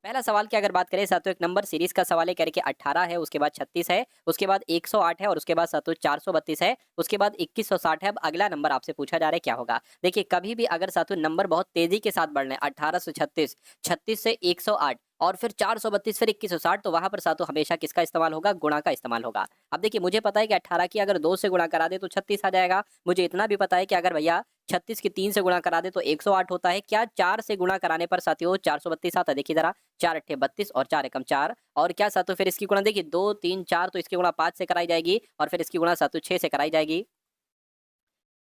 पहला सवाल की अगर बात करें साथियों, एक नंबर सीरीज का सवाल है, कह रहे कि 18 है, उसके बाद 36 है, उसके बाद 108 है और उसके बाद साथियों 432 है, उसके बाद 2160 है। अब अगला नंबर आपसे पूछा जा रहा है क्या होगा। देखिए कभी भी अगर साथियों नंबर बहुत तेजी के साथ बढ़ रहे हैं, 18 से 36, 36 से 108 और फिर 432 फिर 2160, तो वहां पर साथियों हमेशा किसका इस्तेमाल होगा, गुणा का इस्तेमाल होगा। अब देखिए मुझे पता है कि 18 की अगर 2 से गुणा करा दे तो 36 आ जाएगा। मुझे इतना भी पता है कि अगर भैया 36 की 3 से गुणा करा दे तो 108 होता है। क्या 4 से गुणा कराने पर साथियों 432 आता है? देखिए जरा, 4 अट्ठे 32 और 4 एकम 4, और क्या साथियों फिर इसकी गुणा देखिए 2 3 4, तो इसकी गुणा 5 से कराई जाएगी और फिर इसकी गुणा साथियों 6 से कराई जाएगी।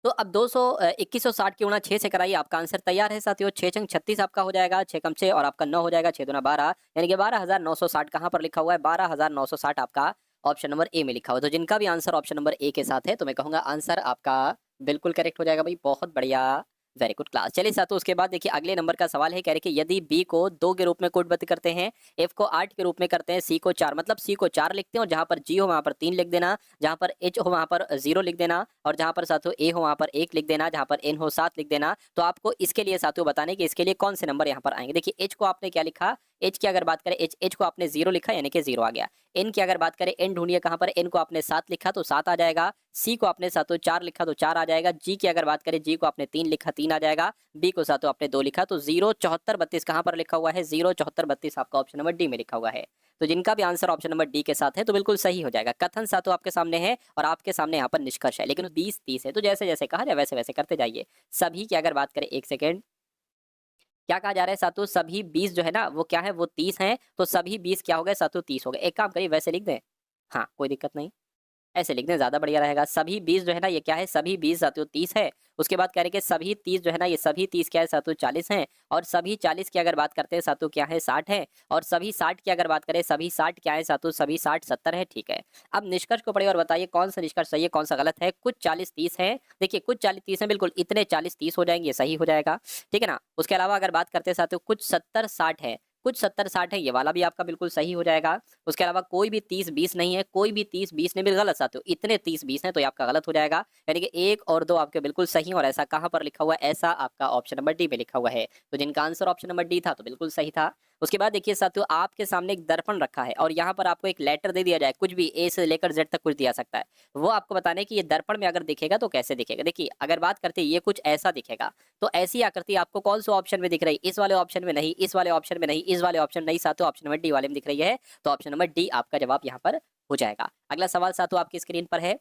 तो अब 2160 की गुणा 6 से कराइए, आपका आंसर तैयार है साथियों। 6 छंग 36 आपका हो जाएगा, 6 कम 6 और आपका 9 हो जाएगा, 6 दूना 12, यानी कि 12960 कहाँ पर लिखा हुआ है, 12960 आपका ऑप्शन नंबर ए में लिखा हुआ है। तो जिनका भी आंसर ऑप्शन नंबर ए के साथ है तो मैं कहूंगा आंसर आपका बिल्कुल करेक्ट हो जाएगा भाई, बहुत बढ़िया, वेरी गुड क्लास। चलिए साथियों उसके बाद देखिए अगले नंबर का सवाल है, कह रहे कि यदि बी को 2 के रूप में कोडबद्ध करते हैं, एफ को 8 के रूप में करते हैं, सी को 4, मतलब सी को 4 लिखते हैं और जहां पर जी हो वहां पर 3 लिख देना, जहां पर एच हो वहां पर 0 लिख देना और जहां पर साथियों ए हो वहां पर 1 लिख देना, जहां पर एन हो 7 लिख देना। तो आपको इसके लिए साथियों बताने कि इसके लिए कौन से नंबर यहाँ पर आएंगे। देखिए एच को आपने क्या लिखा, एच की अगर बात करें एच को आपने 0 लिखा यानी कि 0 आ गया। एन की अगर बात करें, एन ढूंढिए कहां पर, एन को आपने 7 लिखा तो 7 आ जाएगा। सी को आपने साथियों 4 लिखा तो 4 आ जाएगा। जी की अगर बात करें, जी को आपने 3 लिखा, 3 आ जाएगा। बी को साथियों आपने 2 लिखा तो 0 74 32 कहां पर लिखा हुआ है, 0 74 32 आपका ऑप्शन नंबर डी में लिखा हुआ है। तो जिनका भी आंसर ऑप्शन नंबर डी के साथ है तो बिल्कुल सही हो जाएगा। कथन साथियों आपके सामने है और आपके सामने यहाँ पर निष्कर्ष है, लेकिन 20 30 है तो जैसे जैसे कहा जाए वैसे वैसे करते जाइए। सभी की अगर बात करें, एक सेकेंड, क्या कहा जा रहा है साथियों, सभी 20 जो है ना वो क्या है, वो 30 है, तो सभी 20 क्या हो गए साथियों, 30 हो गए। एक काम करिए वैसे लिख दें, हाँ कोई दिक्कत नहीं, ऐसे लिख दें ज़्यादा बढ़िया रहेगा। सभी 20 जो है ना ये क्या है, सभी 20 साथियों 30 है। उसके बाद कह रहे कि सभी 30 जो है ना, ये सभी 30 क्या है साथियों 40 हैं, और सभी 40 की अगर बात करते हैं साथियों क्या है 60 है, और सभी 60 की अगर बात करें, सभी 60 क्या है साथियों, सभी 60 70 है, ठीक है। अब निष्कर्ष को पढ़िए और बताइए कौन सा निष्कर्ष सही है कौन सा गलत है। कुछ 40 30 है, देखिए कुछ 40 30 है, बिल्कुल इतने 40 30 हो जाएंगे, ये सही हो जाएगा, ठीक है ना। उसके अलावा अगर बात करते हैं साथियों, कुछ 70 60 है, कुछ 70 60 है, ये वाला भी आपका बिल्कुल सही हो जाएगा। उसके अलावा कोई भी 30 20 नहीं है, कोई भी 30 20 नहीं, बिल्कुल गलत साथियों, इतने 30 20 हैं तो ये आपका गलत हो जाएगा। यानी कि 1 और 2 आपके बिल्कुल सही हैं, और ऐसा कहां पर लिखा हुआ है, ऐसा आपका ऑप्शन नंबर डी में लिखा हुआ है। तो जिनका आंसर ऑप्शन नंबर डी था तो बिल्कुल सही था। उसके बाद देखिए साथियों, आपके सामने एक दर्पण रखा है और यहाँ पर आपको एक लेटर दे दिया जाए, कुछ भी ए से लेकर जेड तक कुछ दिया सकता है, वो आपको बताने कि ये दर्पण में अगर दिखेगा तो कैसे दिखेगा। देखिए अगर बात करते हैं ये कुछ ऐसा दिखेगा, तो ऐसी आकृति आपको कौन से ऑप्शन में दिख रही है, इस वाले ऑप्शन में नहीं, इस वाले ऑप्शन में नहीं, इस वाले ऑप्शन नहीं साथियों, ऑप्शन नंबर डी वाले में दिख रही है। तो ऑप्शन नंबर डी आपका जवाब यहाँ पर हो जाएगा। अगला सवाल साथियों आपकी स्क्रीन पर है,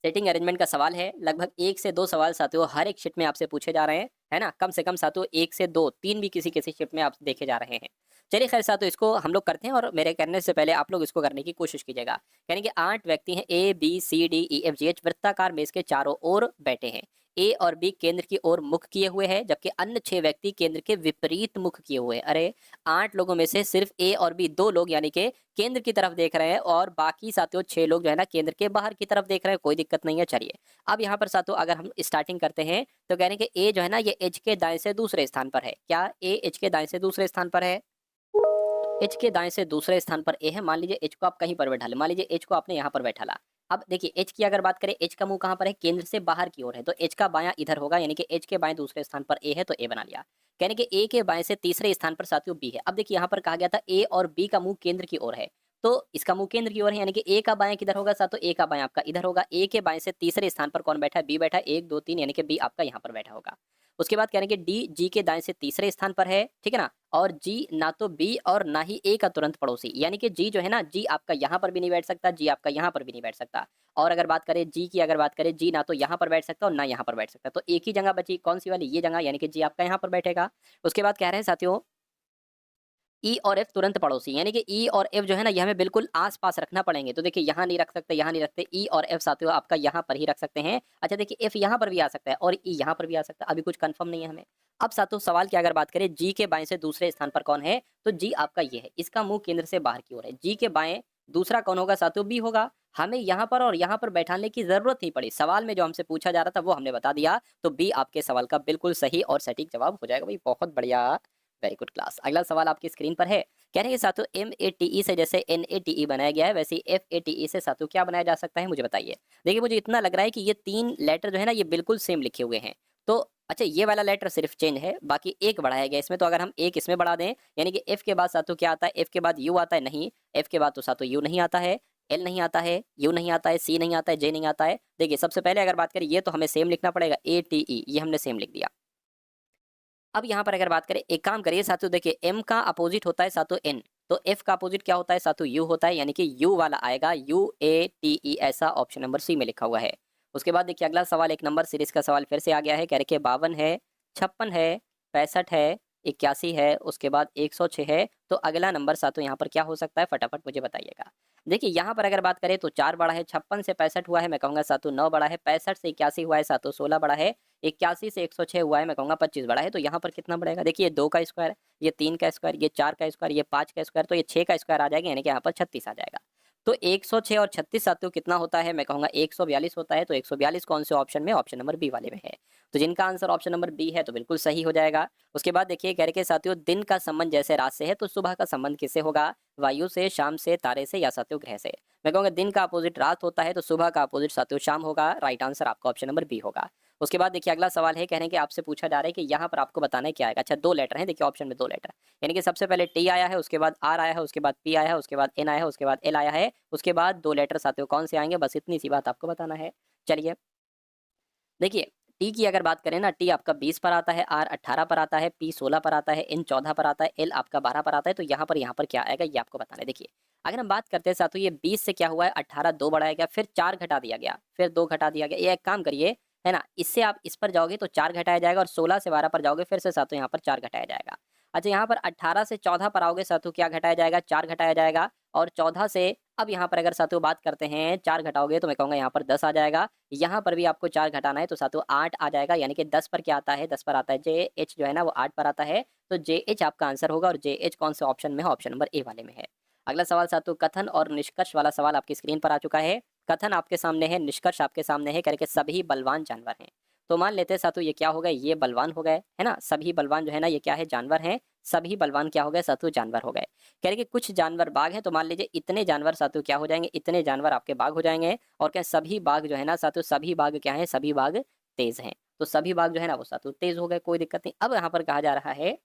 सेटिंग अरेंजमेंट का सवाल है। लगभग 1 से 2 सवाल साथियों हर एक शिफ्ट में आपसे पूछे जा रहे हैं, है ना। कम से कम साथियों 1 से 2 3 भी किसी किसी शिफ्ट में आप देखे जा रहे हैं। चलिए खैर साथियों इसको हम लोग करते हैं, और मेरे करने से पहले आप लोग इसको करने की कोशिश कीजिएगा। यानी कि 8 व्यक्ति हैं, A B C D E F G H, वृत्ताकार मेज के चारों ओर बैठे हैं। ए और बी केंद्र की ओर मुख किए हुए हैं, जबकि अन्य 6 व्यक्ति केंद्र के विपरीत मुख किए हुए हैं। अरे 8 लोगों में से सिर्फ ए और बी 2 लोग यानी कि केंद्र की तरफ देख रहे हैं, और बाकी साथियों 6 लोग जो है ना केंद्र के बाहर की तरफ देख रहे हैं। कोई दिक्कत नहीं है। चलिए अब यहाँ पर साथियों अगर हम स्टार्टिंग करते हैं तो कह रहे हैं कि ए जो है ना ये एच के दाएं से दूसरे स्थान पर है। क्या ए एच के दाएं से दूसरे स्थान पर है? एच के दाएं से दूसरे स्थान पर ए है। मान लीजिए एच को आप कहीं पर बैठा ले, मान लीजिए एच को आपने यहाँ पर बैठा ला। अब देखिए एच की अगर बात करें, एच का मुंह कहाँ पर है, केंद्र से बाहर की ओर है, तो एच का बायां इधर होगा, यानी कि एच के बाएं दूसरे स्थान पर ए है तो ए बना लिया। कहने के ए के बाएं से तीसरे स्थान पर साथियों बी है। अब देखिए यहाँ पर कहा गया था ए और बी का मुंह केंद्र की ओर है, तो इसका मुंह केंद्र की ओर है, यानी कि ए का बायां किधर होगा साथियों, ए का बायां आपका इधर होगा। ए के बाएं से तीसरे स्थान पर कौन बैठा है, बी बैठा है, 1 2 3, यानी कि बी आपका यहाँ पर बैठा होगा। उसके बाद कह रहे हैं कि डी जी के दाएं से तीसरे स्थान पर है, ठीक है ना। और जी ना तो बी और ना ही ए का तुरंत पड़ोसी, यानी कि जी जो है ना, जी आपका यहाँ पर भी नहीं बैठ सकता, जी आपका यहाँ पर भी नहीं बैठ सकता। और अगर बात करें जी की, अगर बात करें जी ना तो यहाँ पर बैठ सकता और ना यहाँ पर बैठ सकता, तो एक ही जगह बची, कौन सी वाली, ये जगह, यानी कि जी आपका यहाँ पर बैठेगा। उसके बाद कह रहे हैं साथियों ई और एफ तुरंत पड़ोसी, यानी कि ई और एफ जो है ना ये हमें बिल्कुल आस-पास रखना पड़ेंगे। तो देखिए यहाँ नहीं रख सकते, यहाँ नहीं रखते, ई और एफ साथियों आपका यहाँ पर ही रख सकते हैं। अच्छा देखिए एफ यहाँ पर भी आ सकता है और ई यहाँ पर भी आ सकता है, अभी कुछ कंफर्म नहीं है हमें। अब साथियों सवाल की अगर बात करें, जी के बाएं से दूसरे स्थान पर कौन है, तो जी आपका ये है, इसका मुंह केंद्र से बाहर की ओर है। जी के बाएं दूसरा कौन होगा साथियों, बी होगा। हमें यहाँ पर और यहाँ पर बैठाने की जरूरत नहीं पड़ी, सवाल में जो हमसे पूछा जा रहा था वो हमने बता दिया, तो बी आपके सवाल का बिल्कुल सही और सटीक जवाब हो जाएगा भाई, बहुत बढ़िया, वेरी गुड क्लास। अगला सवाल आपकी स्क्रीन पर है, कह रहे हैं कि साथियों MATE से जैसे NATE बनाया गया है, वैसे ही FATE से साथियों क्या बनाया जा सकता है, मुझे बताइए। देखिए मुझे इतना लग रहा है कि ये 3 लेटर जो है ना ये बिल्कुल सेम लिखे हुए हैं, तो अच्छा ये वाला लेटर सिर्फ चेंज है, बाकी एक बढ़ाया गया इसमें, तो अगर हम एक इसमें बढ़ा दें यानी कि एफ के बाद सातों क्या आता है, एफ के बाद यू आता है, नहीं एफ के बाद तो सातों यू नहीं आता है, एल नहीं आता है, यू नहीं आता है, सी नहीं आता है, जे नहीं आता है। देखिए सबसे पहले अगर बात करें ये तो हमें सेम लिखना पड़ेगा, ए टी ई ये हमने सेम लिख दिया। अब यहाँ पर अगर बात करें, एक काम करिए साथियों, देखिए एम का अपोजिट होता है साथियों एन, तो एफ का अपोजिट क्या होता है साथियों यू होता है, यानी कि यू वाला आएगा, यू ए टी ई ऐसा ऑप्शन नंबर सी में लिखा हुआ है। उसके बाद देखिए अगला सवाल, एक नंबर सीरीज का सवाल फिर से आ गया है, कह रहे 52 है, 56 है, 65 है, 81 है, उसके बाद 106 है, तो अगला नंबर साथियों यहाँ पर क्या हो सकता है, फटाफट मुझे बताइएगा। देखिए यहाँ पर अगर बात करें तो 4 बड़ा है, 56 से 65 हुआ है, मैं कहूँगा साथियों 9 बड़ा है, 65 से 81 हुआ है साथियों 16 बड़ा है, 81 से 106 हुआ है, मैं कहूँगा 25 बड़ा है, तो यहाँ पर कितना बढ़ेगा, देखिए ये 2 का स्क्वायर है, ये 3 का स्क्वायर, ये 4 का स्क्वायर, ये 5 का स्क्वायर, तो ये 6 का स्क्वायर आ जाएगा, यानी कि यहाँ पर 36 आ जाएगा। तो 106 और 36 साथियों कितना होता है, मैं कहूँगा 142 होता है, तो 142 कौन से ऑप्शन में, ऑप्शन नंबर बी वाले में है। तो जिनका आंसर ऑप्शन नंबर बी है तो बिल्कुल सही हो जाएगा। उसके बाद देखिए कह रहे कि साथियों दिन का संबंध जैसे रात से है, तो सुबह का संबंध किससे होगा, वायु से, शाम से, तारे से, या साथियों ग्रह से। मैं कहूँगा दिन का अपोजिट रात होता है, तो सुबह का अपोजिट साथियों शाम होगा, राइट आंसर आपका ऑप्शन नंबर बी होगा। उसके बाद देखिए अगला सवाल है, कह रहे हैं कि आपसे पूछा जा रहा है कि यहाँ पर आपको बताना है क्या आएगा। अच्छा 2 लेटर हैं, देखिए ऑप्शन में 2 लेटर, यानी कि सबसे पहले टी आया है, उसके बाद आर आया है, उसके बाद पी आया है, उसके बाद एन आया है, उसके बाद एल आया है, उसके बाद 2 लेटर साथियों कौन से आएंगे, बस इतनी सी बात आपको बताना है। चलिए देखिए टी की अगर बात करें ना, टी आपका 20 पर आता है, आर 18 पर आता है, पी 16 पर आता है, एन 14 पर आता है, एल आपका 12 पर आता है, तो यहाँ पर क्या आएगा ये आपको बताना है। देखिए अगर हम बात करते हैं साथियों, ये 20 से क्या हुआ है, 18 2 बढ़ाया गया, फिर 4 घटा दिया गया, फिर 2 घटा दिया गया, ये एक काम करिए है ना, इससे आप इस पर जाओगे तो 4 घटाया जाएगा, और 16 से 12 पर जाओगे फिर से साथियों यहाँ पर 4 घटाया जाएगा। अच्छा यहाँ पर 18 से 14 पर आओगे साथियों क्या घटाया जाएगा, 4 घटाया जाएगा, और 14 से अब यहाँ पर अगर साथियों बात करते हैं 4 घटाओगे तो मैं कहूँगा यहाँ पर 10 आ जाएगा, यहाँ पर भी आपको 4 घटाना है तो साथियों 8 आ जाएगा, यानी कि 10 पर क्या आता है, 10 पर आता है जे एच जो है ना वो 8 पर आता है, तो जे एच आपका आंसर होगा, और जे एच कौन से ऑप्शन में है, ऑप्शन नंबर ए वाले में है। अगला सवाल साथियों कथन और निष्कर्ष वाला सवाल आपकी स्क्रीन पर आ चुका है। कथन आपके सामने है, निष्कर्ष आपके सामने है, करके सभी बलवान जानवर हैं। तो मान लेते हैं साथियों ये क्या हो गए, ये बलवान हो गए है ना, सभी बलवान जो है ना ये क्या है, जानवर हैं, सभी बलवान क्या हो गए साथियों, जानवर हो गए। कह रहे कि कुछ जानवर बाघ हैं, तो मान लीजिए इतने जानवर साथियों क्या हो जाएंगे, इतने जानवर आपके बाघ हो जाएंगे, और क्या सभी बाघ जो है ना साथियों, सभी बाघ क्या है, सभी बाघ तेज हैं, तो सभी बाघ जो है ना वो साथियों तेज हो गए, कोई दिक्कत नहीं। अब यहाँ पर कहा जा रहा है,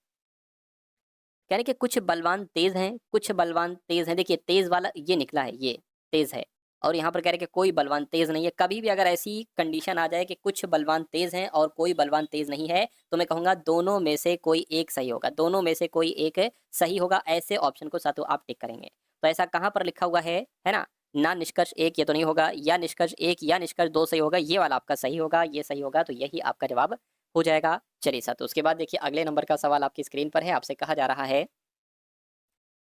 कह रहे कि कुछ बलवान तेज हैं, कुछ बलवान तेज हैं, देखिए तेज वाला ये निकला है, ये तेज है, और यहाँ पर कह रहे कि कोई बलवान तेज नहीं है। कभी भी अगर ऐसी कंडीशन आ जाए कि कुछ बलवान तेज हैं और कोई बलवान तेज नहीं है, तो मैं कहूँगा दोनों में से कोई एक सही होगा, दोनों में से कोई एक सही होगा, ऐसे ऑप्शन को साथियों आप टिक करेंगे। तो ऐसा कहाँ पर लिखा हुआ है ना निष्कर्ष एक ये तो नहीं होगा, या निष्कर्ष एक या निष्कर्ष 2 सही होगा, ये वाला आपका सही होगा, ये सही होगा, तो यही आपका जवाब हो जाएगा। चलिए साथियों उसके बाद देखिए अगले नंबर का सवाल आपकी स्क्रीन पर है, आपसे कहा जा रहा है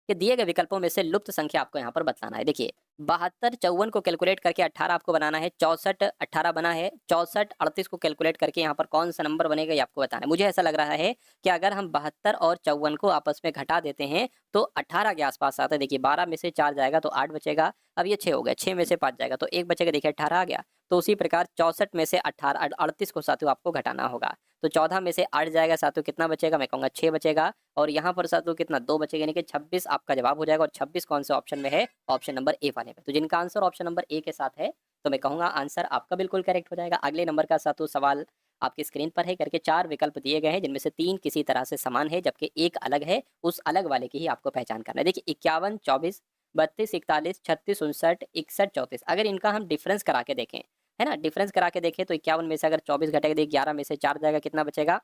कि दिए गए विकल्पों में से लुप्त संख्या आपको यहाँ पर बताना है। देखिए 72 54 को कैलकुलेट करके 18 आपको बनाना है, 64 18 बना है, 64 38 को कैलकुलेट करके यहाँ पर कौन सा नंबर बनेगा ये आपको बताना है। मुझे ऐसा लग रहा है कि अगर हम 72 और 54 को आपस में घटा देते हैं तो 18 के आसपास आता है। देखिए 12 में से 4 जाएगा तो 8 बचेगा, अब ये 6 हो गया, 6 में से 5 जाएगा तो 1 बचेगा, देखिए 18 आ गया। तो उसी प्रकार 64 में से 18 38 को साथियों आपको घटाना होगा, तो 14 में से 8 जाएगा साथियों कितना बचेगा, मैं कहूँगा 6 बचेगा, और यहाँ पर साथियों कितना 2 बचेगा, यानी कि 26 आपका जवाब हो जाएगा, और 26 कौन से ऑप्शन में है, ऑप्शन नंबर ए वाले में। तो जिनका आंसर ऑप्शन नंबर ए के साथ है तो मैं कहूँगा आंसर आपका बिल्कुल करेक्ट हो जाएगा। अगले नंबर का साथियों सवाल आपकी स्क्रीन पर है, करके 4 विकल्प दिए गए हैं जिनमें से 3 किसी तरह से समान है जबकि एक अलग है, उस अलग वाले की ही आपको पहचान करना है। देखिए 51 24 32 41 36 59 61 34, अगर इनका हम डिफरेंस करा के देखें है ना, डिफरेंस करा के देखें तो 51 में से अगर 24 घटेगा, देखिए 11 में से 4 जाएगा, कितना बचेगा,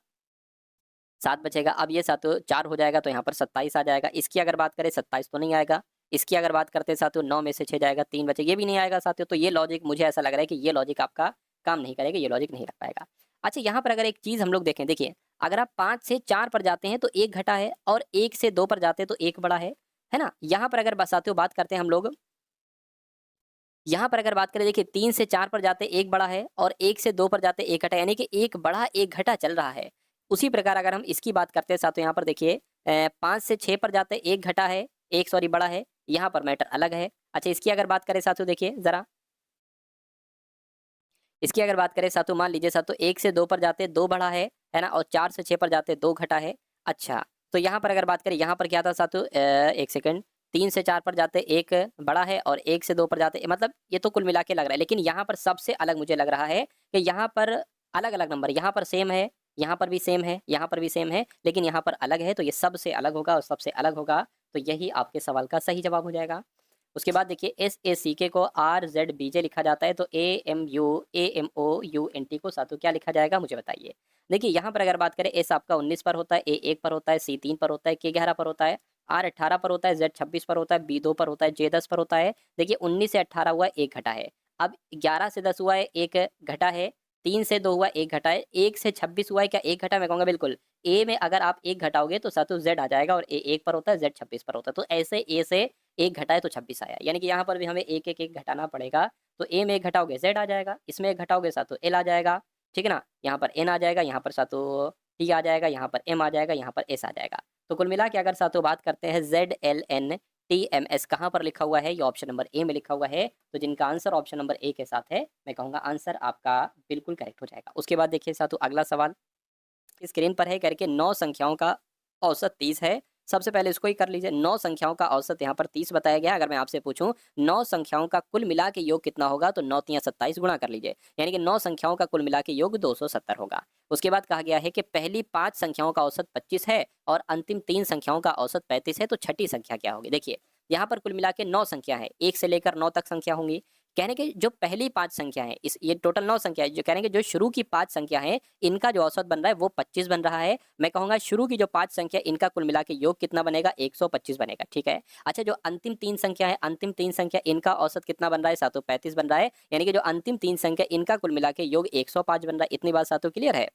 7 बचेगा। अब ये साथियों 4 हो जाएगा तो यहाँ पर 27 आ जाएगा। इसकी अगर बात करें 27 तो नहीं आएगा। इसकी अगर बात करते हैं साथियों 9 में से 6 जाएगा, 3 बचेगा, ये भी नहीं आएगा साथियों। तो ये लॉजिक मुझे ऐसा लग रहा है कि ये लॉजिक आपका काम नहीं करेगा, ये लॉजिक नहीं लग पाएगा। अच्छा यहाँ पर अगर एक चीज़ हम लोग देखें, देखिए अगर आप 5 से 4 पर जाते हैं तो 1 घटा है, और 1 से 2 पर जाते हैं तो 1 बढ़ा है ना। यहाँ पर अगर साथियों बात करते हैं हम लोग, यहाँ पर अगर बात करें देखिए 3 से 4 पर जाते 1 बड़ा है, और 1 से 2 पर जाते 1 घटा, यानी कि 1 बढ़ा 1 घटा चल रहा है। उसी प्रकार अगर हम इसकी बात करते हैं साथियों, यहाँ पर देखिए 5 से 6 पर जाते 1 घटा है, 1 सॉरी बड़ा है, यहाँ पर मैटर अलग है। अच्छा इसकी अगर बात करें साथियों, देखिए ज़रा इसकी अगर बात करें साथियों, मान लीजिए साथियों 1 से 2 पर जाते 2 बढ़ा है ना, और 4 से 6 पर जाते 2 घटा है। अच्छा तो यहाँ पर अगर बात करें, यहाँ पर क्या था साथियों, 1 सेकंड, 3 से 4 पर जाते 1 बड़ा है, और 1 से 2 पर जाते, मतलब ये तो कुल मिला के लग रहा है, लेकिन यहाँ पर सबसे अलग मुझे लग रहा है कि यहाँ पर अलग अलग नंबर, यहाँ पर सेम है, यहाँ पर भी सेम है, यहाँ पर भी सेम है, लेकिन यहाँ पर अलग है, तो ये सबसे अलग होगा और सबसे अलग होगा, तो यही आपके सवाल का सही जवाब हो जाएगा। उसके बाद देखिए SACK को RZBJ लिखा जाता है, तो AMUAMOUNT को साथों क्या लिखा जाएगा, मुझे बताइए। देखिए यहाँ पर अगर बात करें, S आपका 19 पर होता है, A 1 पर होता है, C 3 पर होता है, K 11 पर होता है, R 18 पर होता है, Z 26 पर होता है, B 2 पर होता है, J 10 पर होता है। देखिए 19 से 18 हुआ, एक घटा है। अब 11 से 10 हुआ है, एक घटा है। 3 से 2 हुआ, एक घटा है। 1 से 26 हुआ है, क्या एक घटा? मैं कहूँगा बिल्कुल। ए में अगर आप एक घटाओगे तो साथों Z आ जाएगा, और A 1 पर होता है, Z 26 पर होता है। तो ऐसे A से एक घटाए तो 26 आया, यानी कि यहाँ पर भी हमें एक एक एक घटाना पड़ेगा। तो A में एक घटाओगे Z आ जाएगा, इसमें एक घटाओगे साथों L आ जाएगा, ठीक है ना। यहाँ पर N आ जाएगा, यहाँ पर साथों T आ जाएगा, यहाँ पर M आ जाएगा, यहाँ पर S आ जाएगा। तो कुल मिला के अगर साथों बात करते हैं, ZLNTMS कहाँ पर लिखा हुआ है? ये ऑप्शन नंबर ए में लिखा हुआ है। तो जिनका आंसर ऑप्शन नंबर ए के साथ है, मैं कहूँगा आंसर आपका बिल्कुल करेक्ट हो जाएगा। उसके बाद देखिए साथों अगला सवाल स्क्रीन पर है, करके 9 संख्याओं का औसत 30 है। सबसे पहले इसको ही कर लीजिए। 9 संख्याओं का औसत यहाँ पर 30 बताया गया है। अगर मैं आपसे पूछूं 9 संख्याओं का कुल मिला के योग कितना होगा, तो 9 तियां 27 गुणा कर लीजिए, यानी कि 9 संख्याओं का कुल मिला के योग 270 होगा। उसके बाद कहा गया है कि पहली 5 संख्याओं का औसत 25 है और अंतिम 3 संख्याओं का औसत 35 है, तो छठी संख्या क्या होगी? देखिए यहाँ पर कुल मिला के 9 संख्या है, 1 से लेकर 9 तक संख्या होंगी। कहने के जो पहली 5 संख्या है, इस ये टोटल 9 संख्या है, जो कहने के जो शुरू की 5 संख्या है, इनका जो औसत बन रहा है वो 25 बन रहा है। मैं कहूँगा शुरू की जो 5 संख्या, इनका कुल मिला के योग कितना बनेगा? 125 बनेगा, ठीक है। अच्छा, जो अंतिम 3 संख्या है, अंतिम 3 संख्या इनका औसत कितना बन रहा है? सातों 35 बन रहा है, यानी कि जो अंतिम 3 संख्या इनका कुल मिला के योग 105 बन रहा है। इतनी बात सातों क्लियर है?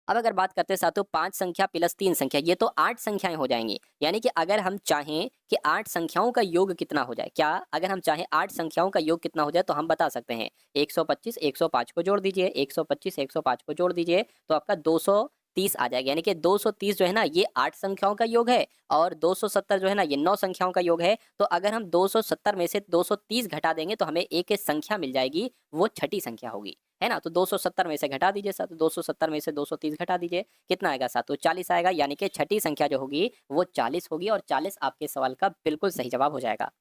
अब अगर बात करते हैं साथियों 5 संख्या प्लस 3 संख्या, ये तो 8 संख्याएं हो जाएंगी। यानी कि अगर हम चाहें कि 8 संख्याओं का योग कितना हो जाए, क्या अगर हम चाहें 8 संख्याओं का योग कितना हो जाए, तो हम बता सकते हैं 125 105 को जोड़ दीजिए, 125 105 को जोड़ दीजिए, तो आपका 230 आ जाएगा। यानी कि 230 जो है ना, ये 8 संख्याओं का योग है, और 270 जो है ना, ये 9 संख्याओं का योग है। तो अगर हम 270 में से 230 घटा देंगे तो हमें एक संख्या मिल जाएगी, वो छठी संख्या होगी, है ना। तो 270 में से घटा दीजिए साथ, 270 में से 230 घटा दीजिए, कितना आएगा साथ? तो 40 आएगा, यानी कि छठी संख्या जो होगी वो 40 होगी, और 40 आपके सवाल का बिल्कुल सही जवाब हो जाएगा।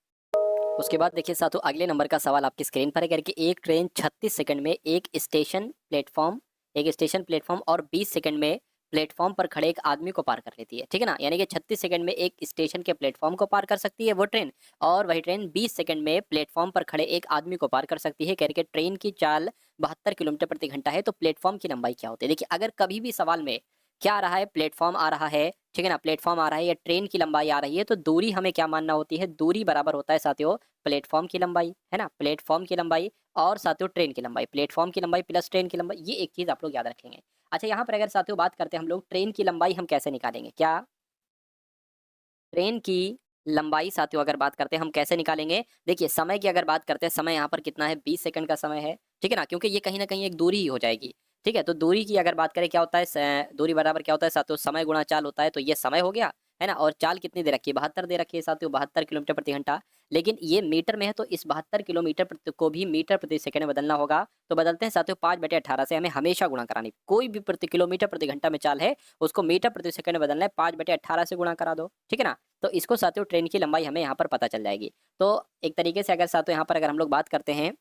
उसके बाद देखिए साथियों अगले नंबर का सवाल आपकी स्क्रीन पर है, करके एक ट्रेन 36 सेकंड में एक स्टेशन प्लेटफॉर्म और 20 सेकंड में प्लेटफॉर्म पर खड़े एक आदमी को पार कर लेती है, ठीक है ना। यानी कि 36 सेकंड में एक स्टेशन के प्लेटफॉर्म को पार कर सकती है वो ट्रेन, और वही ट्रेन 20 सेकंड में प्लेटफॉर्म पर खड़े एक आदमी को पार कर सकती है। करके ट्रेन की चाल 72 किलोमीटर प्रति घंटा है, तो प्लेटफॉर्म की लंबाई क्या होती है? देखिए अगर कभी भी सवाल में क्या आ रहा है, प्लेटफॉर्म आ रहा है, ठीक है ना, प्लेटफॉर्म आ रहा है या ट्रेन की लंबाई आ रही है, तो दूरी हमें क्या मानना होती है? दूरी बराबर होता है साथियों प्लेटफॉर्म की लंबाई, है ना, प्लेटफॉर्म की लंबाई और साथियों ट्रेन की लंबाई, प्लेटफॉर्म की लंबाई प्लस ट्रेन की लंबाई, ये एक चीज आप लोग याद रखेंगे। अच्छा, यहाँ पर अगर साथियों बात करते हैं हम लोग ट्रेन की लंबाई, हम कैसे निकालेंगे? क्या ट्रेन की लंबाई साथियों अगर बात करते हैं हम कैसे निकालेंगे? देखिए समय की अगर बात करते हैं, समय यहाँ पर कितना है? 20 सेकंड का समय है, ठीक है ना, क्योंकि ये कहीं ना कहीं एक दूरी ही हो जाएगी, ठीक है। तो दूरी की अगर बात करें, क्या होता है? दूरी बराबर क्या होता है साथियों? समय गुणा चाल होता है। तो ये समय हो गया, है ना, और चाल कितनी दे रखी है? 72 दे रखी है साथियों, 72 किलोमीटर प्रति घंटा। लेकिन ये मीटर में है, तो इस 72 किलोमीटर को भी मीटर प्रति सेकंड में बदलना होगा। तो बदलते हैं साथियों 5/18 से, हमें हमेशा गुणा करानी, कोई भी प्रति किलोमीटर प्रति घंटा में चाल है उसको मीटर प्रति सेकंड में बदलना है, 5/18 से गुणा करा दो, ठीक है ना। तो इसको साथियों ट्रेन की लंबाई हमें यहाँ पर पता चल जाएगी। तो एक तरीके से अगर साथियों यहाँ पर अगर हम लोग बात करते हैं,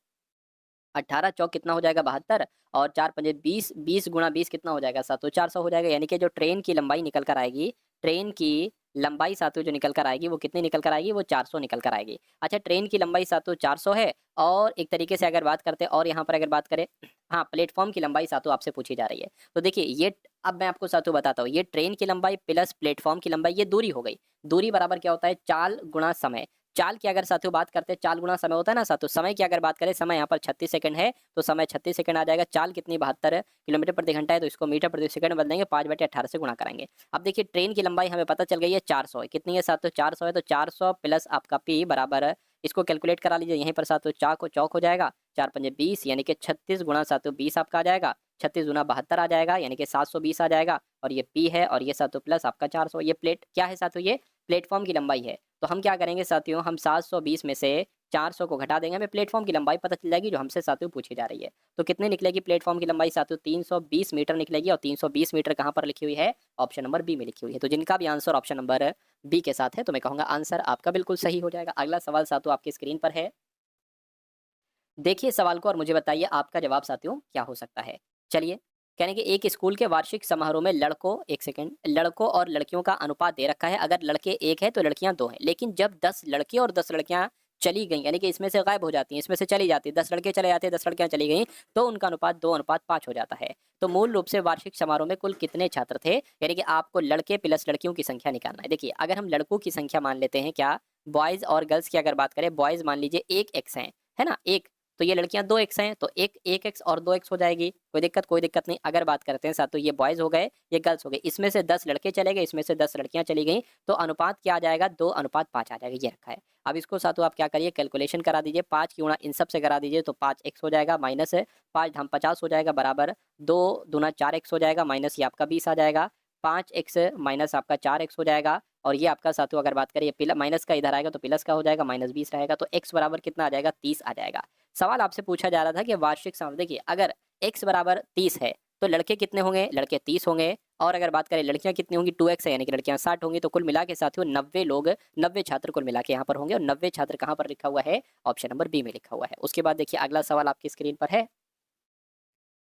18 चौक कितना हो जाएगा? 72, और 4 पंजे 20, 20 गुणा 20 कितना हो जाएगा साथियों? 400 हो जाएगा। यानी कि जो ट्रेन की लंबाई निकल कर आएगी, ट्रेन की लंबाई साथियों जो निकल कर आएगी वो कितनी निकल कर आएगी? वो 400 निकल कर आएगी। अच्छा, ट्रेन की लंबाई साथियों 400 है, और एक तरीके से अगर बात करते हैं, और यहाँ पर अगर बात करें, हाँ, प्लेटफॉर्म की लंबाई साथियों आपसे पूछी जा रही है। तो देखिए ये अब मैं आपको साथियों बताता हूँ, ये ट्रेन की लंबाई प्लस प्लेटफॉर्म की लंबाई, ये दूरी हो गई। दूरी बराबर क्या होता है? चाल गुणा समय। चाल की अगर साथियों बात करते हैं, चाल गुणा समय होता है ना साथियों। समय की अगर बात करें, समय यहाँ पर 36 सेकंड है, तो समय 36 सेकंड आ जाएगा। चाल कितनी? 72 किलोमीटर प्रति घंटा है, तो इसको मीटर प्रति सेकंड में बदलेंगे, 5/18 से गुणा करेंगे। अब देखिए ट्रेन की लंबाई हमें पता चल गई है 400 है। कितनी है साथियों? 400 है। तो 400 प्लस आपका पी बराबर, इसको कैलकुलेट करा लीजिए यहीं पर साथियों, चौक हो जाएगा, 4 पंजे 20, यानी कि 36 गुणा साथियों 20 आपका आ जाएगा, 36 गुना 72 आ जाएगा, यानी कि 720 आ जाएगा। और ये पी है, और ये साथियों प्लस आपका 400, ये प्लेट क्या है साथियों? ये प्लेटफॉर्म की लंबाई है। तो हम क्या करेंगे साथियों, हम 720 में से 400 को घटा देंगे, हमें प्लेटफॉर्म की लंबाई पता चल जाएगी जो हमसे साथियों पूछी जा रही है। तो कितने निकलेगी प्लेटफॉर्म की लंबाई साथियों? 320 मीटर निकलेगी, और 320 मीटर कहाँ पर लिखी हुई है? ऑप्शन नंबर बी में लिखी हुई है। तो जिनका भी आंसर ऑप्शन नंबर बी के साथ है, तो मैं कहूँगा आंसर आपका बिल्कुल सही हो जाएगा। अगला सवाल साथियों आपकी स्क्रीन पर है, देखिए सवाल को और मुझे बताइए आपका जवाब साथियों क्या हो सकता है। चलिए कहने कि एक स्कूल के वार्षिक समारोह में लड़कों और लड़कियों का अनुपात दे रखा है। अगर लड़के 1 है तो लड़कियां 2 हैं। लेकिन जब 10 लड़के और 10 लड़कियां चली गई, यानी कि इसमें से गायब हो जाती हैं, इसमें से चली जाती है, 10 लड़के चले जाते हैं, 10 लड़कियां चली गई, तो उनका अनुपात 2:5 हो जाता है। तो मूल रूप से वार्षिक समारोह में कुल कितने छात्र थे, यानी कि आपको लड़के प्लस लड़कियों की संख्या निकालना है। देखिए अगर हम लड़कों की संख्या मान लेते हैं, क्या बॉयज और गर्ल्स की अगर बात करें, बॉयज मान लीजिए 1 एक्स है ना, एक, तो ये लड़कियां 2 एक्स हैं, तो एक एक्स और 2 एक्स हो जाएगी, कोई दिक्कत नहीं। अगर बात करते हैं साथ, तो ये बॉयज हो गए, ये गर्ल्स हो गए, इसमें से 10 लड़के चले गए, इसमें से 10 लड़कियां चली गई, तो अनुपात क्या आ जाएगा, 2:5 आ जाएगा, ये रखा है। अब इसको साथों आप क्या करिए, कैलकुलेशन करा दीजिए, 5 की गुणा इन सब से करा दीजिए, तो 5 एक्स हो जाएगा, माइनस 5 धाम 50 हो जाएगा, बराबर 2 दूना 4 एक्स हो जाएगा, माइनस ये आपका 20 आ जाएगा, 5 एक्स माइनस आपका 4 एक्स हो जाएगा, और ये आपका साथों अगर बात करें माइनस का इधर आएगा तो प्लस का हो जाएगा, माइनस 20 रहेगा, तो एक्स बराबर कितना आ जाएगा, 30 आ जाएगा। सवाल आपसे पूछा जा रहा था कि वार्षिक समारोह, देखिए अगर x बराबर 30 है तो लड़के कितने होंगे, लड़के 30 होंगे, और अगर बात करें लड़कियां कितनी होंगी, 2x है, यानी कि लड़कियां 60 होंगी, तो कुल मिला के साथियों 90 लोग, 90 छात्र कुल मिला के यहाँ पर होंगे, और 90 छात्र कहाँ पर लिखा हुआ है, ऑप्शन नंबर बी में लिखा हुआ है। उसके बाद देखिए अगला सवाल आपकी स्क्रीन पर है,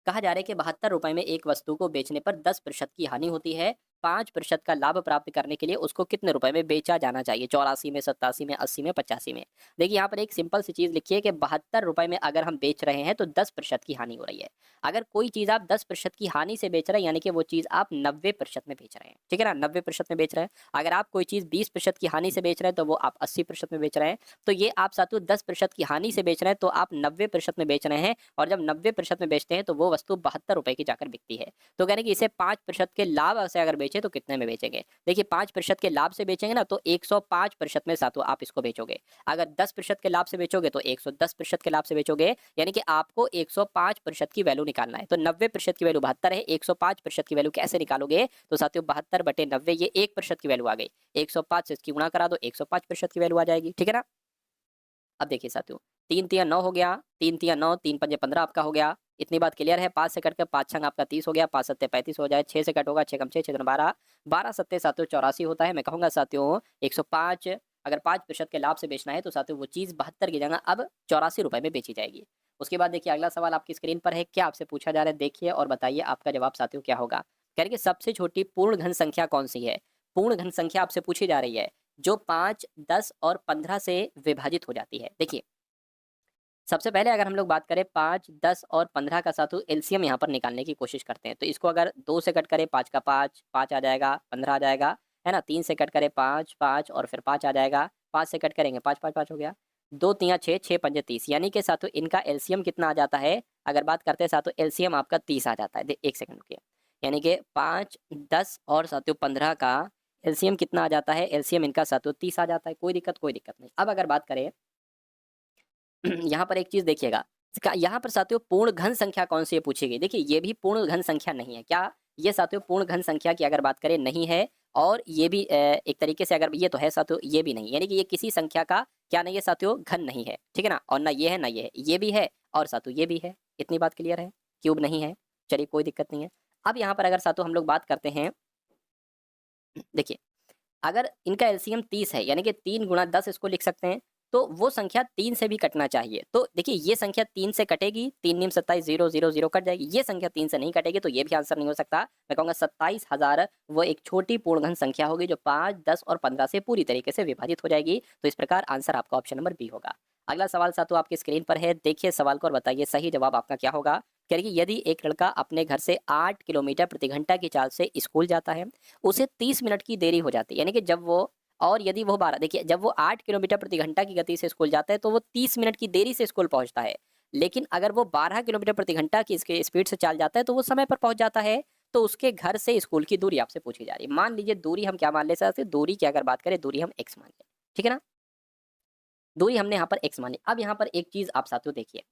कहा जा रहा है कि 72 रुपए में एक वस्तु को बेचने पर 10% की हानि होती है, 5% का लाभ प्राप्त करने के लिए उसको कितने रुपए में बेचा जाना चाहिए, 84 में, 87 में, 80 में, 85 में। देखिए यहाँ पर एक सिंपल सी चीज लिखिए कि 72 रुपए में अगर हम बेच रहे हैं तो 10% की हानि हो रही है। अगर कोई चीज आप 10% की हानि से बेच रहे हैं, यानी कि वो चीज आप 90% में बेच रहे हैं, ठीक है ना, 90% में बेच रहे हैं। अगर आप कोई चीज 20% की हानि से बेच रहे हैं तो वो आप 80% में बेच रहे हैं। तो ये आप साथों 10% की हानि से बेच रहे हैं तो आप 90% में बेच रहे हैं, और जब 90% में बेचते हैं तो वो वस्तु 72 रुपए की जाकर बिकती है। तो कहने कि इसे 5% के लाभ से अगर बेचे तो कितने में बेचेंगे। देखिए 5% के लाभ से बेचेंगे ना तो 105% में साथों आप इसको बेचोगे। अगर 10% के लाभ से बेचोगे तो 110% के लाभ से बेचोगे, यानी कि आपको 105% की वैल्यू निकालना है। तो 90% की वैल्यू 72 है, 105% की वैल्यू कैसे निकालोगे, तो साथियों 72/90, ये 1% की वैल्यू आ गई, 105 से इसकी गुणा करा दो, 105% की वैल्यू आ जाएगी, ठीक है ना। अब देखिए साथियों 3 तिया 9 हो गया, 3 तिया 9, 3 पंजे 15 आपका हो गया। इतनी बात क्लियर है। 5 से कट कर 5 छंग आपका 30 हो गया, 5 सत्ते 35 हो जाए, 6 से कट होगा, 6 कम 6, 6 12, 12 सत्ते साथियों 84 होता है। मैं कहूंगा साथियों 105, अगर 5% के लाभ से बेचना है तो साथियों वो चीज 72 की जगह अब 84 रुपए में बेची जाएगी। उसके बाद देखिए अगला सवाल आपकी स्क्रीन पर है, क्या आपसे पूछा जा रहा है, देखिए और बताइए आपका जवाब साथियों क्या होगा। कह रहे कि सबसे छोटी पूर्ण घन संख्या कौन सी है। पूर्ण घन संख्या आपसे पूछी जा रही है जो 5, 10 और 15 से विभाजित हो जाती है। देखिए सबसे पहले अगर हम लोग बात करें 5, 10 और 15 का साथों एलसीएम यहाँ पर निकालने की कोशिश करते हैं। तो इसको अगर 2 से कट करें 5 का 5, 5 आ जाएगा, 15 आ जाएगा, है ना। 3 से कट करें 5, 5 और फिर 5 आ जाएगा, 5 से कट करेंगे 5, 5, 5 हो गया, 2 तिया 6, 6 पंजे 30, यानी कि साथों इनका एलसीएम कितना आ जाता है। अगर बात करते हैं साथों एलसीएम आपका 30 आ जाता है। एक सेकंड रुकिए, यानी कि 5, 10 और साथियों 15 का एलसीएम कितना आ जाता है, एलसीएम इनका साथियों 30 आ जाता है। कोई दिक्कत नहीं। अब अगर बात करें यहाँ पर एक चीज देखिएगा, यहाँ पर साथियों पूर्ण घन संख्या कौन सी है पूछी गई। देखिए ये भी पूर्ण घन संख्या नहीं है। क्या ये साथियों पूर्ण घन संख्या की अगर बात करें नहीं है, और ये भी एक तरीके से अगर ये तो है साथियों, ये भी नहीं, यानी कि ये किसी संख्या का क्या नहीं है साथियों, घन नहीं है, ठीक है ना। और ना ये है ना ये है, ये भी है और साथियों ये भी है। इतनी बात क्लियर है, क्यूब नहीं है। चलिए कोई दिक्कत नहीं है। अब यहाँ पर अगर साथियों हम लोग बात करते हैं, देखिए अगर इनका एलसीएम 30 है, यानी कि 3 गुणा 10 इसको लिख सकते हैं, तो वो संख्या 3 से भी कटना चाहिए। तो देखिए ये संख्या 3 से कटेगी, 3 निम 27, 0 0 0 कट जाएगी। ये संख्या 3 से नहीं कटेगी तो ये भी आंसर नहीं हो सकता। मैं कहूँगा 27,000 वो एक छोटी पूर्ण घन संख्या होगी जो 5, 10 और 15 से पूरी तरीके से विभाजित हो जाएगी। तो इस प्रकार आंसर आपका ऑप्शन नंबर बी होगा। अगला सवाल साथियों आपकी स्क्रीन पर है, देखिए सवाल को और बताइए सही जवाब आपका क्या होगा। कह रही है यदि एक लड़का अपने घर से 8 किलोमीटर प्रति घंटा की चाल से स्कूल जाता है, उसे 30 मिनट की देरी हो जाती है, यानी कि जब वो, और यदि वो 12, देखिए जब वो 8 किलोमीटर प्रति घंटा की गति से स्कूल जाता है तो वो 30 मिनट की देरी से स्कूल पहुंचता है। लेकिन अगर वो 12 किलोमीटर प्रति घंटा की इसके स्पीड से चल जाता है तो वो समय पर पहुंच जाता है। तो उसके घर से स्कूल की दूरी आपसे पूछी जा रही है। मान लीजिए दूरी हम क्या मान ले सकते हैं, दूरी की अगर बात करें, दूरी हम x मान लें, ठीक है ना। दूरी हमने यहाँ पर x मानी। अब यहाँ पर एक चीज आप साथियों देखिए,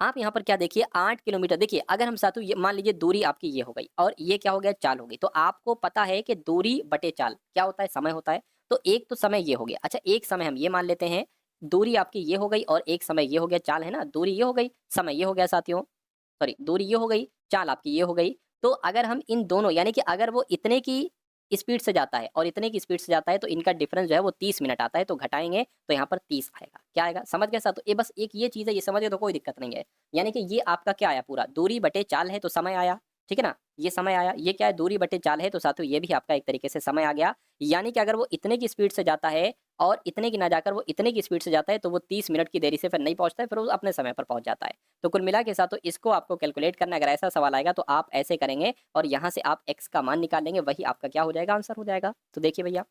आप यहाँ पर क्या देखिए 8 किलोमीटर, देखिए अगर हम साथियों ये मान लीजिए दूरी आपकी ये हो गई और ये क्या हो गया, चाल हो गई। तो आपको पता है कि दूरी बटे चाल क्या होता है, समय होता है। तो एक तो समय ये हो गया, अच्छा एक समय हम ये मान लेते हैं, दूरी आपकी ये हो गई और एक समय ये हो गया, चाल है ना। दूरी ये हो गई, समय ये हो गया साथियों, सॉरी दूरी ये हो गई, चाल आपकी ये हो गई। तो अगर हम इन दोनों, यानी कि अगर वो इतने की स्पीड से जाता है और इतने की स्पीड से जाता है, तो इनका डिफरेंस जो है वो 30 मिनट आता है, तो घटाएंगे तो यहाँ पर 30 आएगा। क्या आएगा, समझ गए साथ? तो ये बस एक ये चीज़ है, ये समझ गए तो कोई दिक्कत नहीं है। यानी कि ये आपका क्या आया, पूरा दूरी बटे चाल है तो समय आया, ठीक है ना, ये समय आया। ये क्या है, दूरी बटे चाल है, तो साथियों ये भी आपका एक तरीके से समय आ गया। यानी कि अगर वो इतने की स्पीड से जाता है और इतने की ना जाकर वो इतने की स्पीड से जाता है, तो वो 30 मिनट की देरी से फिर नहीं पहुंचता है, फिर वो अपने समय पर पहुंच जाता है। तो कुल मिला के साथ तो इसको आपको कैलकुलेट करना है। अगर ऐसा सवाल आएगा तो आप ऐसे करेंगे और यहाँ से आप x का मान निकाल लेंगे, वही आपका क्या हो जाएगा, आंसर हो जाएगा। तो देखिए भैया,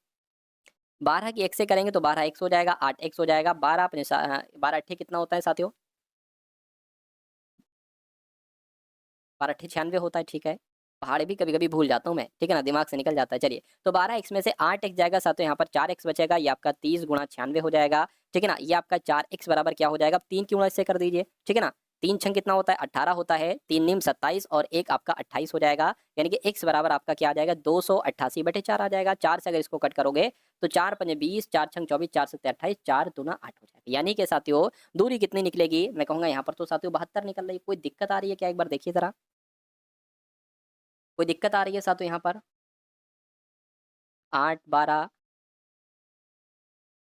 12 की x से करेंगे तो 12x हो जाएगा, 8x हो जाएगा, 12 अट्ठे कितना होता है साथियों, 12 अट्ठे 96 होता है, ठीक है। पहाड़ भी कभी कभी भूल जाता हूँ मैं, ठीक है ना, दिमाग से निकल जाता है। चलिए, तो 12x में से 8x जाएगा साथियों, यहाँ पर 4x बचेगा, ये आपका 30 गुणा 96 हो जाएगा, ठीक है ना। ये आपका 4x बराबर क्या हो जाएगा, 3 की गुणा इससे कर दीजिए, ठीक है ना। 3 छंग कितना होता है, 18 होता है, 3 नीम 27 और एक आपका 28 हो जाएगा। यानी कि x बराबर आपका क्या आ जाएगा, 288/4 आ जाएगा। 4 से अगर इसको कट करोगे तो 4 पंजे 20, 4 छंग 24, 4 सत्ते 28, 4 दूना 8 हो जाएगा। यानी कि साथियों दूरी कितनी निकलेगी, मैं कहूँगा यहाँ पर तो साथियों 72 निकल रही है। कोई दिक्कत आ रही है क्या, एक बार देखिए जरा, कोई दिक्कत आ रही है साथियों यहाँ पर? 8, 12,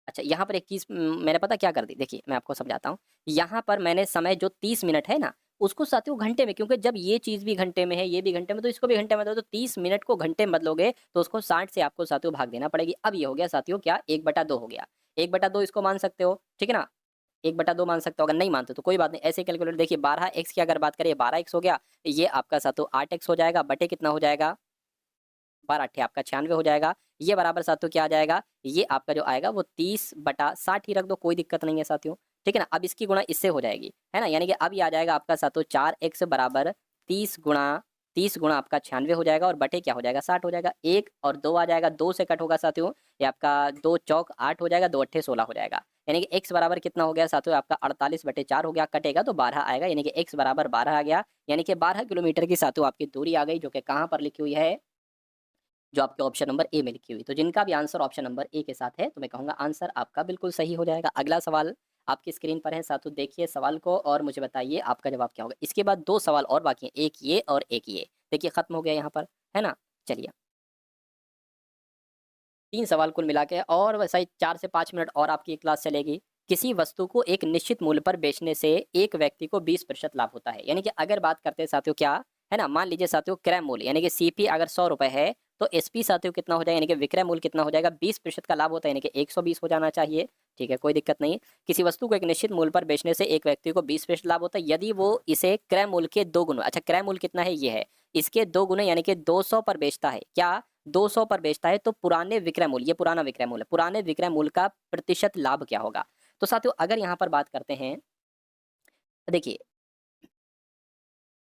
अच्छा यहाँ पर एक चीज़ मैंने पता क्या कर दी, देखिए मैं आपको समझाता हूँ। यहाँ पर मैंने समय जो 30 मिनट है ना, उसको साथियों घंटे में, क्योंकि जब ये चीज़ भी घंटे में है, ये भी घंटे में, तो इसको भी घंटे में दो, तो 30 मिनट को घंटे में बदलोगे तो उसको 60 से आपको साथियों भाग देना पड़ेगी। अब ये हो गया साथियों क्या, 1/2 हो गया। 1/2 इसको मान सकते हो, ठीक है ना? 1/2 मान सकते हो, अगर नहीं मानते तो कोई बात नहीं, ऐसे कैलकुलेट। देखिए 12x की अगर बात करें, 12x हो गया, ये आपका साथियों 8x हो जाएगा, बटे कितना हो जाएगा, 12 अट्ठे आपका 96 हो जाएगा। ये बराबर साथियों क्या आ जाएगा, ये आपका जो आएगा वो 30/60 ही रख दो, कोई दिक्कत नहीं है साथियों, ठीक है ना। अब इसकी गुणा इससे हो जाएगी, है ना, यानी कि अब ये आ जाएगा आपका साथियों 4x बराबर 30 गुणा आपका 96 हो जाएगा और बटे क्या हो जाएगा, 60 हो जाएगा। 1 और 2 आ जाएगा, 2 से कट होगा साथियों, ये आपका 2 चौक 8 हो जाएगा, 2 अट्ठे 16 हो जाएगा। यानी कि x बराबर कितना हो गया साथियों, आपका 48/4 हो गया, कटेगा तो 12 आएगा, यानी कि x बराबर 12 आ गया। यानी कि 12 किलोमीटर की साथियों आपकी दूरी आ गई, जो कि कहाँ पर लिखी हुई है, जो आपके ऑप्शन नंबर ए में लिखी हुई। तो जिनका भी आंसर ऑप्शन नंबर ए के साथ है, तो मैं कहूँगा आंसर आपका बिल्कुल सही हो जाएगा। अगला सवाल आपकी स्क्रीन पर है साथियों, देखिए सवाल को और मुझे बताइए आपका जवाब क्या होगा। इसके बाद 2 सवाल और बाकी हैं, एक ये और एक ये। देखिए खत्म हो गया यहाँ पर, है ना? चलिए, 3 सवाल कुल मिला के, और वैसा ही 4 से 5 मिनट और आपकी क्लास चलेगी। किसी वस्तु को एक निश्चित मूल्य पर बेचने से एक व्यक्ति को 20% लाभ होता है। यानी कि अगर बात करते हैं साथियों क्या, है ना, मान लीजिए साथियों क्रय मूल्य यानी कि सीपी अगर 100 रुपए है, तो एसपी साथियों कितना हो जाएगा, यानी कि विक्रय मूल्य कितना हो जाएगा, 20% का लाभ होता है, यानी कि 120 हो जाना चाहिए। ठीक है, कोई दिक्कत नहीं। किसी वस्तु को एक निश्चित मूल्य पर बेचने से एक व्यक्ति को 20% लाभ होता है यदि वो इसे क्रय मूल्य के 2 गुना, अच्छा क्रय मूल्य कितना है, ये है, इसके 2 गुने यानी कि 200 पर बेचता है। क्या 200 पर बेचता है, तो पुराने विक्रय मूल्य, ये पुराना विक्रय मूल्य, पुराने विक्रय मूल्य का प्रतिशत लाभ क्या होगा। तो साथियों अगर यहाँ पर बात करते हैं, देखिए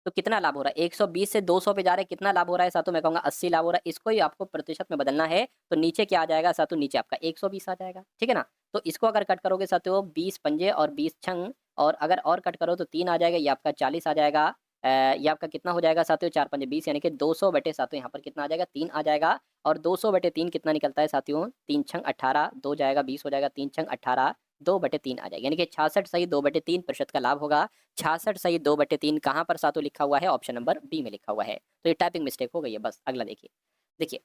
तो कितना लाभ हो रहा है, 120 से 200 पे जा रहे हैं, कितना लाभ हो रहा है साथियों, मैं कहूँगा 80 लाभ हो रहा है। इसको ही आपको प्रतिशत में बदलना है, तो नीचे क्या आ जाएगा साथियों, नीचे आपका 120 आ जाएगा, ठीक है ना। तो इसको अगर कट करोगे साथियों, 20 पंजे और 20 छंग, और अगर और कट करो तो 3 आ जाएगा, ये आपका 40 आ जाएगा। ये आपका कितना हो जाएगा साथियों, 4 पंजे 20, यानी कि 200 बटे साथियों यहाँ पर कितना आ जाएगा, 3 आ जाएगा। और 200 बटे 3 कितना निकलता है साथियों, 3 छंग 18, 2 जाएगा 20 हो जाएगा, 3 छंग 18, 2/3 आ जाएगा, यानी कि 66 सही 2/3% का लाभ होगा। 66 सही 2/3 कहाँ पर सातों लिखा हुआ है, ऑप्शन नंबर बी में लिखा हुआ है। तो ये टाइपिंग मिस्टेक हो गई है बस। अगला देखिए, देखिए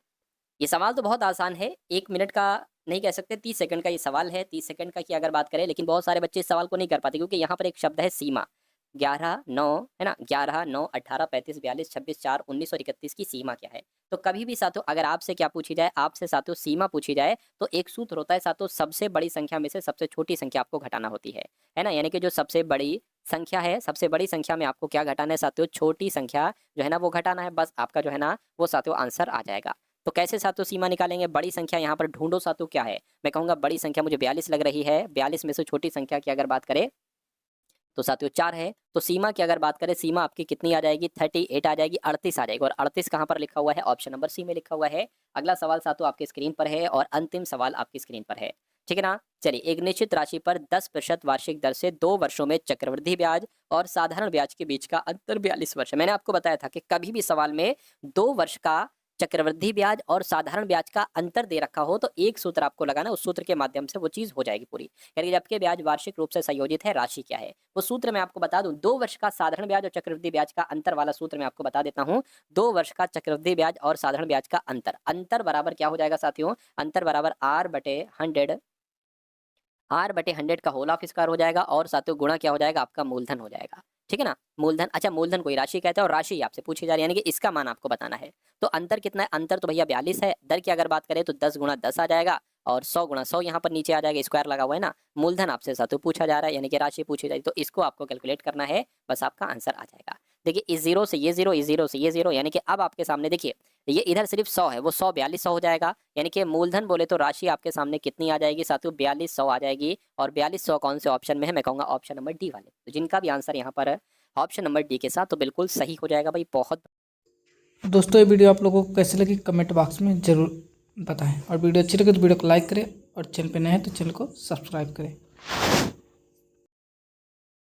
ये सवाल तो बहुत आसान है, 1 मिनट का नहीं कह सकते, 30 सेकंड का ये सवाल है। 30 सेकंड का की अगर बात करें, लेकिन बहुत सारे बच्चे इस सवाल को नहीं कर पाते, क्योंकि यहाँ पर एक शब्द है सीमा, 11 9, है ना, 11 9 18 35 42 26 4 19 और 31 की सीमा क्या है। तो कभी भी साथियों अगर आपसे क्या पूछी जाए, आपसे साथियों सीमा पूछी जाए, तो एक सूत्र होता है साथियों, सबसे बड़ी संख्या में से सबसे छोटी संख्या आपको घटाना होती है ना। यानी कि जो सबसे बड़ी संख्या है, सबसे बड़ी संख्या में आपको क्या घटाना है साथियों, छोटी संख्या जो है ना वो घटाना है, बस आपका जो है ना वो साथियों आंसर आ जाएगा। तो कैसे साथियों सीमा निकालेंगे, बड़ी संख्या यहाँ पर ढूंढो साथियों क्या है। मैं कहूँगा बड़ी संख्या मुझे 42 लग रही है, 42 में से छोटी संख्या की अगर बात करें तो साथियों 4 है। तो सीमा की अगर बात करें, सीमा आपकी कितनी आ जाएगी, 38 आ जाएगी, 38 आ जाएगी। और 38 कहाँ पर लिखा हुआ है, ऑप्शन नंबर सी में लिखा हुआ है। अगला सवाल साथियों आपकी स्क्रीन पर है और अंतिम सवाल आपकी स्क्रीन पर है, ठीक है ना। चलिए, एक निश्चित राशि पर 10% वार्षिक दर से 2 वर्षों में चक्रवृद्धि ब्याज और साधारण ब्याज के बीच का अंतर 42 वर्ष है। मैंने आपको बताया था कि कभी भी सवाल में 2 वर्ष का चक्रवृद्धि ब्याज और साधारण ब्याज का अंतर दे रखा हो तो एक सूत्र आपको लगाना, उस सूत्र के माध्यम से वो चीज हो जाएगी पूरी। यानी कि जबकि ब्याज वार्षिक रूप से संयोजित है, राशि क्या है वो सूत्र मैं आपको बता दूं। 2 वर्ष का साधारण ब्याज और चक्रवृद्धि ब्याज का अंतर वाला सूत्र मैं आपको बता देता हूं। 2 वर्ष का चक्रवृद्धि ब्याज और साधारण ब्याज का अंतर बराबर क्या हो जाएगा साथियों, अंतर बराबर R/100 का होल ऑफ स्क्वायर हो जाएगा और साथियों गुणा क्या हो जाएगा, आपका मूलधन हो जाएगा। ठीक है ना, मूलधन। अच्छा, मूलधन कोई राशि कहते हैं और राशि आपसे पूछी जा रही है, यानी कि इसका मान आपको बताना है। तो अंतर कितना है, अंतर तो भैया 42 है। दर की अगर बात करें तो 10 गुणा 10 आ जाएगा और 100 गुणा 100 यहाँ पर नीचे आ जाएगा, स्क्वायर लगा हुआ है ना। मूलधन आपसे साथियों पूछा जा रहा है, यानी कि राशि पूछी जा रही है, तो इसको आपको कैलकुलेट करना है, बस आपका आंसर आ जाएगा। देखिए इस जीरो से ये जीरो, इस जीरो से ये जीरो, यानी कि अब आपके सामने देखिए ये इधर सिर्फ 100 है, वो 100 4200 हो जाएगा। यानी कि मूलधन बोले तो राशि आपके सामने कितनी आ जाएगी साथियों, 4200 आ जाएगी। और 4200 कौन से ऑप्शन में है, मैं कहूँगा ऑप्शन नंबर डी वाले। तो जिनका भी आंसर यहाँ पर है ऑप्शन नंबर डी के साथ, तो बिल्कुल सही हो जाएगा भाई। बहुत दोस्तों ये वीडियो आप लोगों को कैसी लगी कमेंट बॉक्स में ज़रूर बताएं, और वीडियो अच्छी लगे तो वीडियो को लाइक करें, और चैनल पे नए हैं तो चैनल को सब्सक्राइब करें।